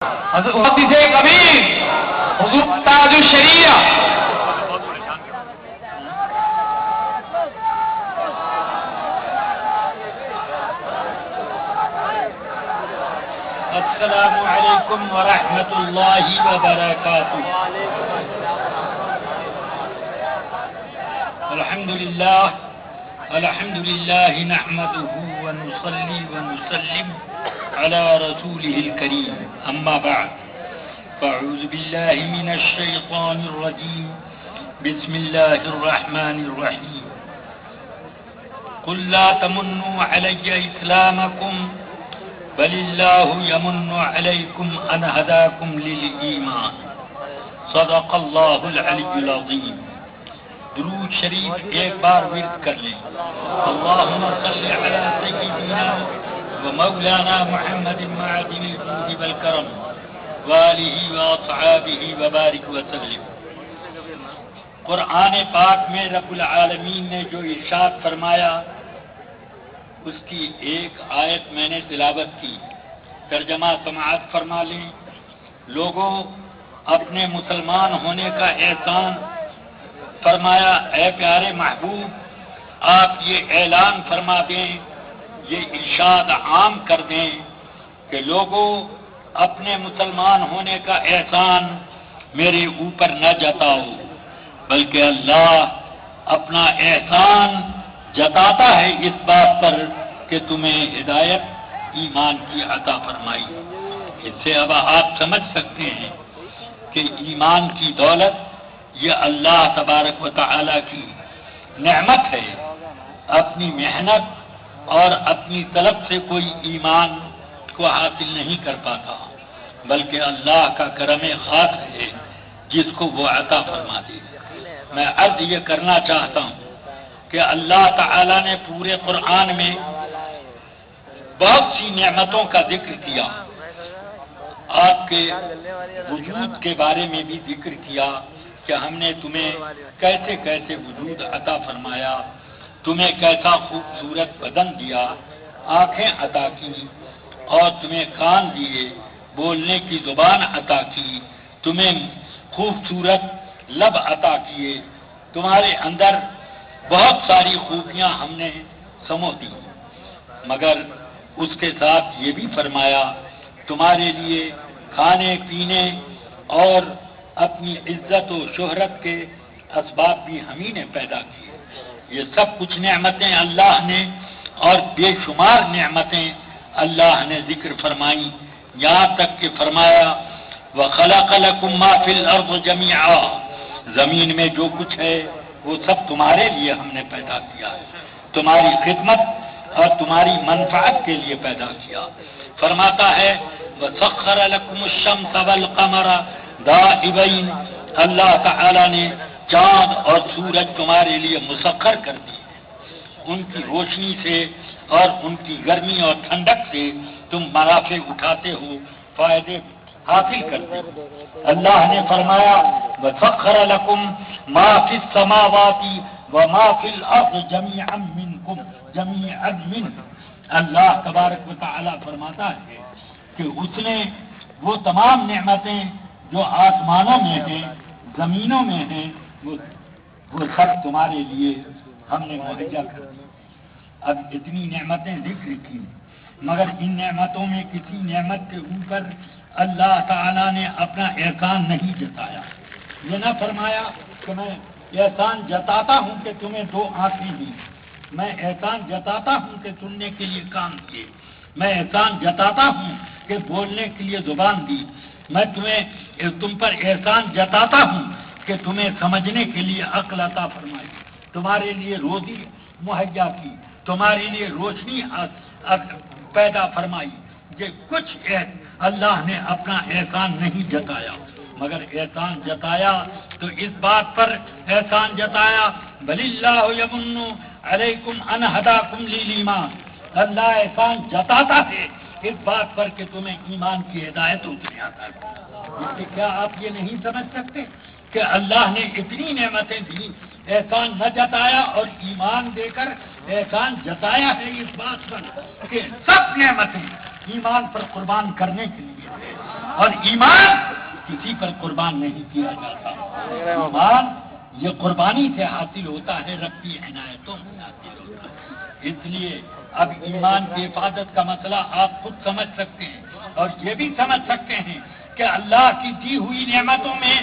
حضرت کبیر حضور تاج الشریعہ السلام علیکم ورحمۃ اللہ وبرکاتہ. الحمد للہ نحمده ونصلي ونسلم على رسوله الكريم. اما بعد فاعوذ بالله من الشيطان الرجيم. بسم الله الرحمن الرحيم. قل لا تمنوا علي اسلامكم بل الله يمن عليكم ان هداكم للإيمان. صدق الله العلي العظيم. درود شریف ایک بار ورد کر لیں. اللهم صل على سيدنا ومولانا محمد معدن الجود والكرم وآلہ واصحابہ وبارک وسلم. قرآن پاک میں رب العالمین نے جو ارشاد فرمایا اس کی ایک آیت میں نے تلاوت کی، ترجمہ سماعت فرما لیں. لوگوں، اپنے مسلمان ہونے کا احسان فرمایا. اے پیارے محبوب، آپ یہ اعلان فرما دیں، یہ ارشاد عام کر دیں کہ لوگوں، اپنے مسلمان ہونے کا احسان میرے اوپر نہ جتاؤ، بلکہ اللہ اپنا احسان جتاتا ہے اس بات پر کہ تمہیں ہدایت ایمان کی عطا فرمائی. اس سے اب آپ سمجھ سکتے ہیں کہ ایمان کی دولت یہ اللہ تبارک و تعالی کی نعمت ہے. اپنی محنت اور اپنی طلب سے کوئی ایمان کو حاصل نہیں کر پاتا، بلکہ اللہ کا کرم خاص ہے جس کو وہ عطا فرما دے. میں عرض یہ کرنا چاہتا ہوں کہ اللہ تعالی نے پورے قرآن میں بہت سی نعمتوں کا ذکر کیا. آپ کے وجود کے بارے میں بھی ذکر کیا کہ ہم نے تمہیں کیسے کیسے وجود عطا فرمایا، تمہیں کیسا خوبصورت بدن دیا، آنکھیں عطا کی، اور تمہیں کان دیے، بولنے کی زبان عطا کی، تمہیں خوبصورت لب عطا کیے، تمہارے اندر بہت ساری خوبیاں ہم نے سمو دی. مگر اس کے ساتھ یہ بھی فرمایا تمہارے لیے کھانے پینے اور اپنی عزت و شہرت کے اسباب بھی ہم ہی نے پیدا کیے. یہ سب کچھ نعمتیں اللہ نے اور بے شمار نعمتیں اللہ نے ذکر فرمائی، یہاں تک کہ فرمایا وَخَلَقَ لَكُم مَّا فِي الْأَرْضِ جَمِيعًا. زمین میں جو کچھ ہے وہ سب تمہارے لیے ہم نے پیدا کیا ہے، تمہاری خدمت اور تمہاری منفعت کے لیے پیدا کیا. فرماتا ہے وَسَخَّرَ لَكُمُ الشَّمْسَ وَالْقَمَرَ دائبین. اللہ تعالی نے چاند اور سورج تمہارے لیے مسخر کر دی. ان کی روشنی سے اور ان کی گرمی اور ٹھنڈک سے تم منافع اٹھاتے ہو، فائدے حاصل کرتے ہو. اللہ نے فرمایا وَسَخَّرَ لَكُم مَّا فِي السَّمَاوَاتِ وَمَا فِي الْأَرْضِ جَمِيعًا مِّنكُمْ جَمِيعًا مِّنْهُ. اللہ تبارک و تعالی فرماتا ہے کہ اس نے وہ تمام نعمتیں جو آسمانوں میں ہیں، زمینوں میں ہیں، وہ سب تمہارے لیے ہم نے مہیا کر دی. اب اتنی نعمتیں ذکر کی، مگر ان نعمتوں میں کسی نعمت کے اوپر اللہ تعالیٰ نے اپنا احسان نہیں جتایا. یہ نہ فرمایا کہ میں احسان جتاتا ہوں کہ تمہیں 2 آنکھیں دی، میں احسان جتاتا ہوں کہ سننے کے لیے کان دیے، میں احسان جتاتا ہوں کہ بولنے کے لیے زبان دی، میں تم پر احسان جتاتا ہوں کہ تمہیں سمجھنے کے لیے عقل عطا فرمائی، تمہارے لیے روزی مہیا کی، تمہارے لیے روشنی پیدا فرمائی. یہ کچھ اللہ نے اپنا احسان نہیں جتایا، مگر احسان جتایا تو اس بات پر احسان جتایا بل اللہ یمن علیکم ان ہداکم للایمان. اللہ احسان جتاتا ہے اس بات پر کہ تمہیں ایمان کی ہدایت اتنے آتا ہے. اس سے کیا آپ یہ نہیں سمجھ سکتے کہ اللہ نے اتنی نعمتیں دی، احسان نہ جتایا اور ایمان دے کر احسان جتایا ہے اس بات پر کہ سب نعمتیں ایمان پر قربان کرنے کے لیے اور ایمان کسی پر قربان نہیں کیا جاتا. ایمان یہ قربانی سے حاصل ہوتا ہے، رب کی عنایتوں سے حاصل ہوتا ہے. اس لیے اب ایمان کی حفاظت کا مسئلہ آپ خود سمجھ سکتے ہیں اور یہ بھی سمجھ سکتے ہیں کہ اللہ کی دی ہوئی نعمتوں میں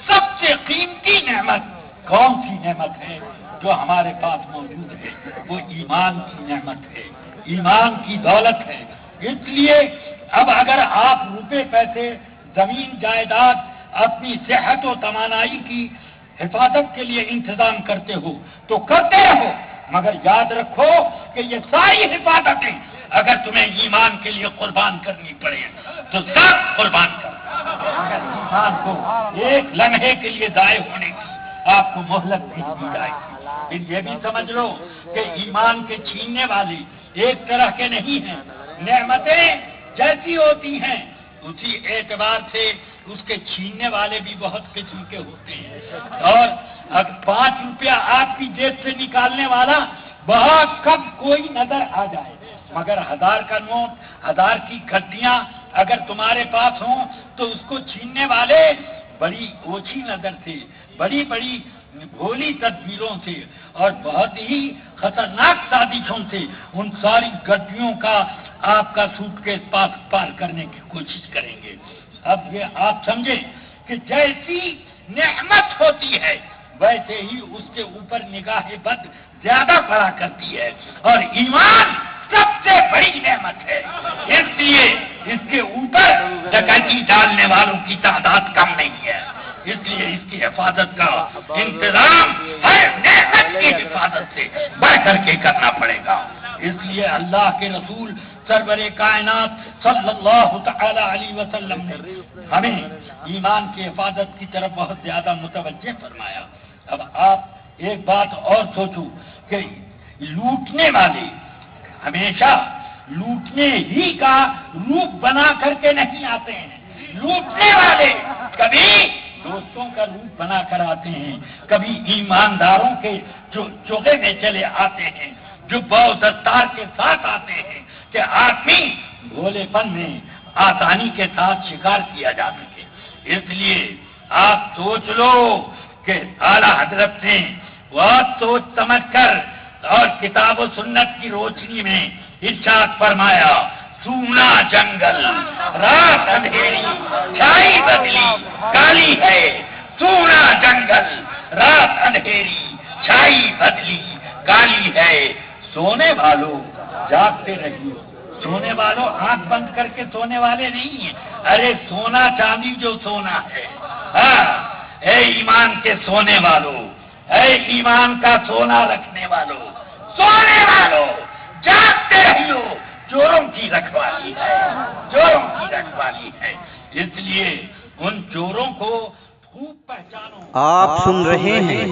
سب سے قیمتی نعمت کون سی نعمت ہے جو ہمارے پاس موجود ہے؟ وہ ایمان کی نعمت ہے، ایمان کی دولت ہے. اس لیے اب اگر آپ روپے پیسے، زمین جائیداد، اپنی صحت و توانائی کی حفاظت کے لیے انتظام کرتے ہو تو کرتے رہو، مگر یاد رکھو کہ یہ ساری حفاظتیں اگر تمہیں ایمان کے لیے قربان کرنی پڑے تو سب قربان کرو. اگر ایمان کو ایک لمحے کے لیے ضائع ہونے کی آپ کو مہلت بھی دی جائے گی. پھر یہ بھی سمجھ لو کہ ایمان کے چھیننے والے ایک طرح کے نہیں ہیں. نعمتیں جیسی ہوتی ہیں اسی اعتبار سے اس کے چھیننے والے بھی بہت قسم کے ہوتے ہیں. اور اگر 5 روپیہ آپ کی جیب سے نکالنے والا بہت کم کوئی نظر آ جائے، مگر 1000 کا نوٹ، 1000 کی گھٹیاں اگر تمہارے پاس ہوں تو اس کو چھیننے والے بڑی اوچھی نظر سے، بڑی بڑی بھولی تدبیروں سے اور بہت ہی خطرناک سازشوں سے ان ساری گڈیوں کا آپ کا سوٹ کیس پار کرنے کی کوشش کریں گے. اب یہ آپ سمجھیں کہ جیسی نعمت ہوتی ہے ویسے ہی اس کے اوپر نگاہ بد زیادہ پڑا کرتی ہے، اور ایمان سب سے بڑی نعمت ہے. اس لیے اس کے اوپر ڈکیتی ڈالنے والوں کی تعداد کم نہیں ہے. اس لیے اس کی حفاظت کا انتظام ہر نعمت کی حفاظت سے بڑھ کر کے کرنا پڑے گا. اس لیے اللہ کے رسول سرور کائنات صلی اللہ تعالی علیہ وسلم نے ہمیں ایمان کی حفاظت کی طرف بہت زیادہ متوجہ فرمایا. اب آپ ایک بات اور سوچو کہ لوٹنے والے ہمیشہ لوٹنے ہی کا روپ بنا کر کے نہیں آتے ہیں. لوٹنے والے کبھی دوستوں کا روپ بنا کر آتے ہیں، کبھی ایمانداروں کے چوگے میں چلے آتے ہیں، جو دستار کے ساتھ آتے ہیں کہ آدمی بھولے پن میں آسانی کے ساتھ شکار کیا جا سکے. اس لیے آپ سوچ لو کہ اعلیٰ حضرت نے بہت سوچ سمجھ کر اور کتاب و سنت کی روشنی میں ارشاد فرمایا، سونا جنگل رات اندھیری چھائی بدلی کالی ہے. سونا جنگل رات اندھیری چھائی بدلی کالی ہے. سونے والوں جاگتے رہیے. سونے والوں آنکھ بند کر کے سونے والے نہیں ہیں. ارے سونا چاندی جو سونا ہے. ہاں اے ایمان کے سونے والوں، اے ایمان کا سونا رکھنے والوں، سونے والوں جاگتے رہیو. چوروں کی رکھوالی ہے، چوروں کی رکھوالی ہے. اس لیے ان چوروں کو خوب پہچانو. آپ سن رہے ہیں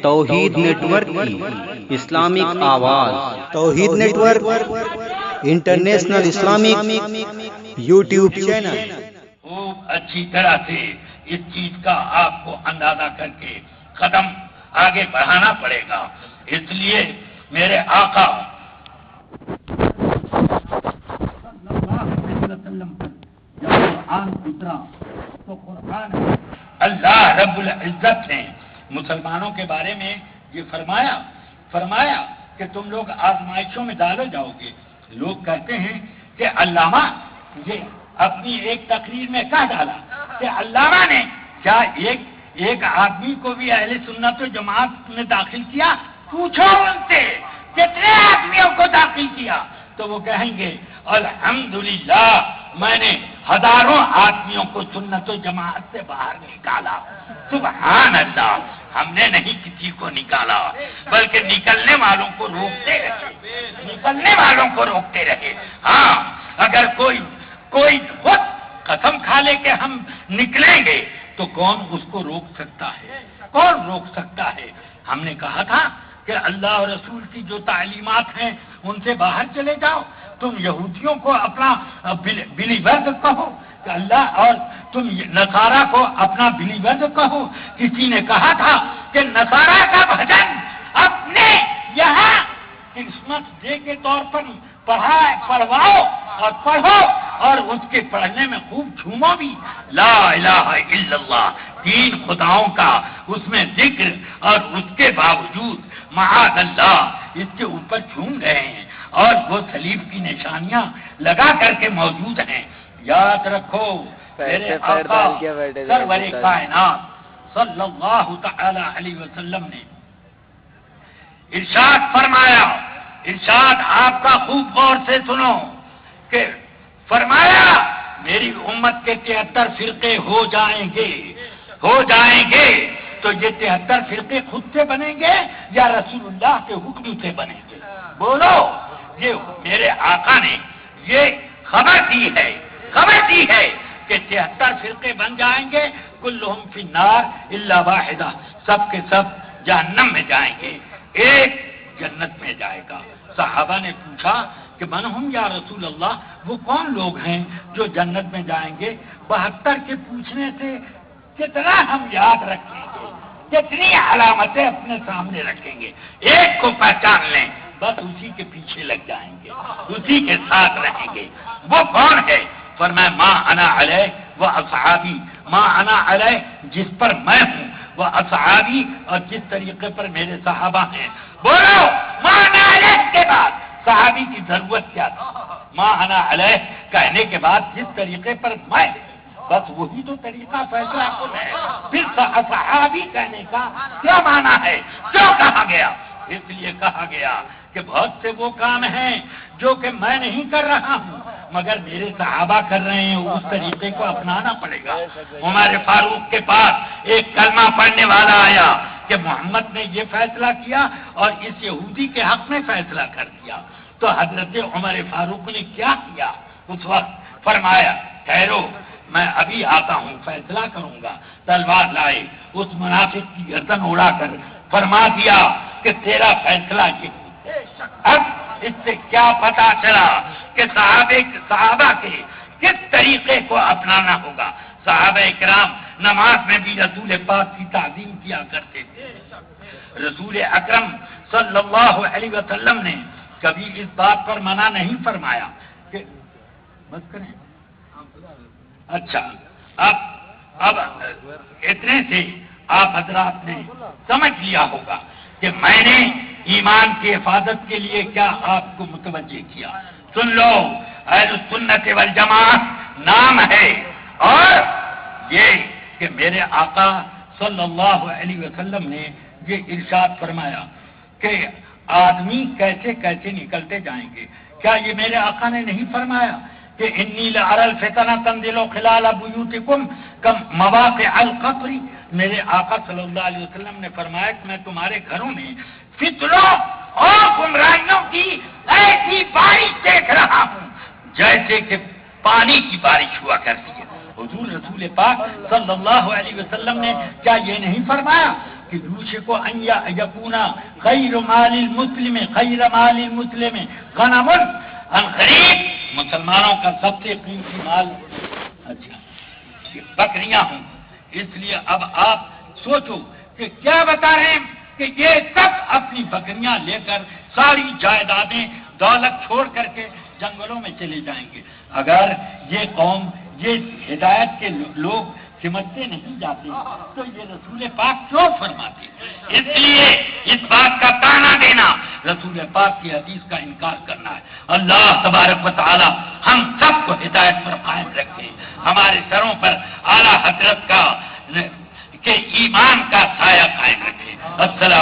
توحید نیٹ ورک کی اسلامک آواز. Tawheed network international Islamic YouTube channel. خوب اچھی طرح سے اس چیز کا آپ کو اندازہ کر کے قدم آگے بڑھانا پڑے گا. اس لیے میرے آقا جب قرآن اترا تو قرآن اللہ رب العزت نے مسلمانوں کے بارے میں یہ فرمایا کہ تم لوگ آزمائشوں میں ڈالے جاؤ گے. لوگ کہتے ہیں کہ علامہ یہ اپنی ایک تقریر میں کہہ ڈالا کہ علامہ نے کیا ایک آدمی کو بھی اہل سنت و جماعت میں داخل کیا؟ پوچھو ان سے کتنے آدمیوں کو داخل کیا؟ تو وہ کہیں گے الحمدللہ میں نے ہزاروں آدمیوں کو سنت و جماعت سے باہر نکالا. سبحان اللہ، ہم نے نہیں کسی کو نکالا بلکہ نکلنے والوں کو روکتے رہے. ہاں اگر کوئی خود قسم کھا لے کہ ہم نکلیں گے تو کون اس کو روک سکتا ہے؟ کون روک سکتا ہے؟ ہم نے کہا تھا کہ اللہ اور رسول کی جو تعلیمات ہیں ان سے باہر چلے جاؤ. تم یہودیوں کو اپنا بلیورز کہو کہ اللہ، اور تم نصارہ کو اپنا بلیورز کہو. کسی نے کہا تھا کہ نصارہ کا بھجن اپنے یہاں کرسمس ڈے کے طور پر پڑھواؤ اور پڑھو، اور اس کے پڑھنے میں خوب جھومو بھی، لا الہ الا اللہ، 3 خداؤں کا اس میں ذکر، اور اس کے باوجود معاذ اللہ اس کے اوپر جھوم رہے ہیں، اور وہ صلیب کی نشانیاں لگا کر کے موجود ہیں۔ یاد رکھو میرے آقا سرور کائنات صلی اللہ تعالی علیہ وسلم نے ارشاد فرمایا، ارشاد آپ کا خوب غور سے سنو، کہ فرمایا میری امت کے 73 فرقے ہو جائیں گے، ہو جائیں گے، تو یہ 73 فرقے خود سے بنیں گے یا رسول اللہ کے حکم سے بنیں گے؟ بولو، یہ میرے آقا نے یہ خبر دی ہے، خبر دی ہے کہ 73 فرقے بن جائیں گے، کلہم فی النار الا واحدہ، سب کے سب جہنم میں جائیں گے، ایک جنت میں جائے گا۔ صحابہ نے پوچھا کہ من ہم یا رسول اللہ، وہ کون لوگ ہیں جو جنت میں جائیں گے؟ 72 کے پوچھنے سے کتنا ہم یاد رکھیں گے، کتنی علامتیں اپنے سامنے رکھیں گے، ایک کو پہچان لیں، بس اسی کے پیچھے لگ جائیں گے، اسی کے ساتھ رہیں گے۔ وہ کون ہے؟ فرمایا ما انا علیہ و اصحابی، ما انا علیہ جس پر میں ہوں، وہ اصحابی اور جس طریقے پر میرے صحابہ ہیں۔ بولو ما انا علیہ کے بعد صحابی کی ضرورت کیا تھی؟ ما انا علیہ کہنے کے بعد جس طریقے پر میں، بس وہی تو طریقہ فیصلہ کن ہے، پھر صحابی کہنے کا کیا معنی ہے، کیوں کہا گیا؟ اس لیے کہا گیا کہ بہت سے وہ کام ہیں جو کہ میں نہیں کر رہا ہوں مگر میرے صحابہ کر رہے ہیں، اس طریقے کو اپنانا پڑے گا۔ عمر فاروق کے پاس ایک کلمہ پڑھنے والا آیا کہ محمد نے یہ فیصلہ کیا اور اس یہودی کے حق میں فیصلہ کر دیا، تو حضرت عمر فاروق نے کیا کیا؟ اس وقت فرمایا ٹھہرو، میں ابھی آتا ہوں، فیصلہ کروں گا۔ تلوار لائے، اس منافق کی گردن اڑا کر فرما دیا کہ تیرا فیصلہ یہ۔ اب اس سے کیا پتا چلا کہ صحابہ کے کس طریقے کو اپنانا ہوگا۔ صحابہ کرام نماز میں بھی رسول پاک کی تعظیم کیا کرتے تھے۔ رسول اکرم صلی اللہ علیہ وسلم نے کبھی اس بات پر منع نہیں فرمایا کہ بس کریں۔ اچھا، اب اتنے سے آپ حضرات نے سمجھ لیا ہوگا کہ میں نے ایمان کی حفاظت کے لیے کیا آپ کو متوجہ کیا۔ سن لو، اہل السنت والجماعت نام ہے، اور یہ کہ میرے آقا صلی اللہ علیہ وسلم نے یہ ارشاد فرمایا کہ آدمی کیسے کیسے نکلتے جائیں گے۔ کیا یہ میرے آقا نے نہیں فرمایا کہ انی لأری الفتنہ تنزل خلال بیوتکم کمواقع القطر؟ میرے آقا صلی اللہ علیہ وسلم نے فرمایا کہ میں تمہارے گھروں میں فتنوں اور گمراہیوں کی ایسی بارش دیکھ رہا ہوں جیسے کہ پانی کی بارش ہوا کرتی ہے۔ حضور رسول پاک صلی اللہ علیہ وسلم نے کیا یہ نہیں فرمایا کہ یوشک ان یکون خیر مال المسلم غنم، عنقریب مسلمانوں کا سب سے قیمتی مال بکریاں ہوں۔ اس لیے اب آپ سوچو کہ کیا بتا رہے ہیں کہ یہ سب اپنی بکریاں لے کر ساری جائیدادیں دولت چھوڑ کر کے جنگلوں میں چلے جائیں گے۔ اگر یہ قوم، یہ ہدایت کے لوگ سمجھتے نہیں جاتے تو یہ رسول پاک کیوں فرماتے؟ اس لیے اس بات کا تانا دینا رسول پاک کی حدیث کا انکار کرنا ہے۔ اللہ تبارک و تعالی ہم سب کو ہدایت پر قائم رکھے، ہمارے سروں پر اعلیٰ حضرت کا کہ ایمان کا سایہ قائم رکھے۔ السلام